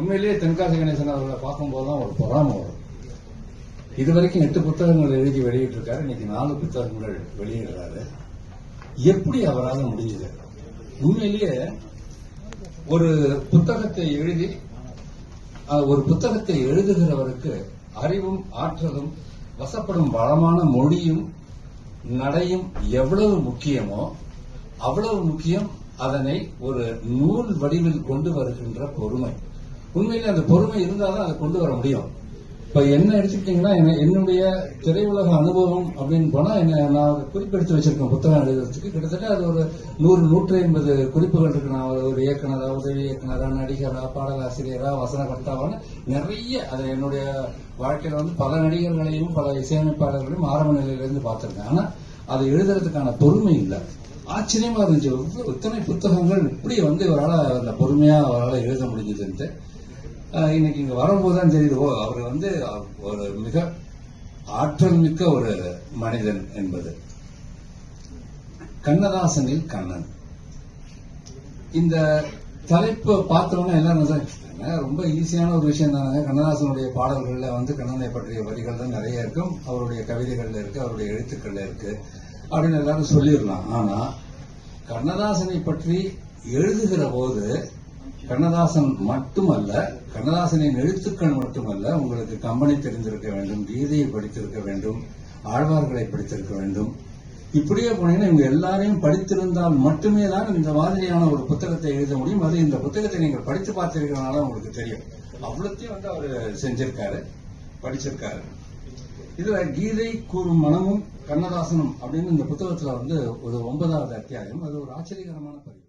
உண்மையிலேயே தென்காசி கணேசன் அவர்களை பார்க்கும்போதுதான் ஒரு பொறாமை வரும். இதுவரைக்கும் 8 புத்தகங்கள் எழுதி வெளியிட்டிருக்காரு. இன்னைக்கு 4 புத்தகங்கள் வெளியிடுறாரு. எப்படி அவரால் முடிஞ்சது? உண்மையிலேயே ஒரு புத்தகத்தை எழுதுகிறவருக்கு அறிவும் ஆற்றலும் வசப்படும் வளமான மொழியும் நடையும் எவ்வளவு முக்கியமோ அவ்வளவு முக்கியம் அதனை ஒரு நூல் வடிவில் கொண்டு வருகின்ற பொறுமை. உண்மையிலே அந்த பொறுமை இருந்தால்தான் அதை கொண்டு வர முடியும். இப்ப என்ன எடுத்துக்கிட்டீங்கன்னா, என்னுடைய திரையுலக அனுபவம் அப்படின்னு போனா நான் குறிப்பெடுத்து வச்சிருக்கேன். புத்தகம் எழுதுறதுக்கு கிட்டத்தட்ட அது ஒரு 100-150 குறிப்புகள் இருக்கு. நான் ஒரு இயக்குனரா, உதவி இயக்குனரா, நடிகரா, பாடலாசிரியரா, வசனகர்த்தாவான நிறைய அது என்னுடைய வாழ்க்கையில பல நடிகர்களையும் பல இசையமைப்பாளர்களையும் ஆரம்ப நிலையிலிருந்து பார்த்திருக்கேன். ஆனா அதை எழுதுறதுக்கான பொறுமை இல்லை. ஆச்சரியமா இருந்துச்சு. இத்தனை புத்தகங்கள் இப்படி இவரால் அந்த பொறுமையா அவரால் எழுத முடிஞ்சதுன்ட்டு இன்னைக்கு இங்க வரும்போதுதான் தெரியுது. அவர் ஒரு மிக ஆற்றல் மிக்க ஒரு மனிதன் என்பது. கண்ணதாசனில் கண்ணன் இந்த தலைப்பு பார்த்தோம்னா எல்லாரும் ரொம்ப ஈஸியான ஒரு விஷயம் தானே. கண்ணதாசனுடைய பாடல்கள்ல கண்ணனை பற்றிய வரிகள் தான் நிறைய இருக்கும். அவருடைய கவிதைகள்ல இருக்கு, அவருடைய எழுத்துக்கள்ல இருக்கு அப்படின்னு எல்லாரும் சொல்லிடலாம். ஆனா கண்ணதாசனை பற்றி எழுதுகிற போது கண்ணதாசன் மட்டுமல்ல, கண்ணதாசனின் எழுத்துக்கள் மட்டுமல்ல, உங்களுக்கு கம்பனை தெரிந்திருக்க வேண்டும், கீதையை படித்திருக்க வேண்டும், ஆழ்வார்களை படித்திருக்க வேண்டும். இப்படியே போனீங்கன்னா இவங்க எல்லாரையும் படித்திருந்தால் மட்டுமே தான் இந்த மாதிரியான ஒரு புத்தகத்தை எழுத முடியும். அது இந்த புத்தகத்தை நீங்கள் படித்து பார்த்திருக்கிறனால உங்களுக்கு தெரியும். அவ்வளோத்தையும் அவர் செஞ்சிருக்காரு, படிச்சிருக்காரு. இதுல கீதை கூறும் மனமும் கண்ணதாசனும் அப்படின்னு இந்த புத்தகத்துல ஒரு 9வது அத்தியாயம். அது ஒரு ஆச்சரியகரமான பதிவு.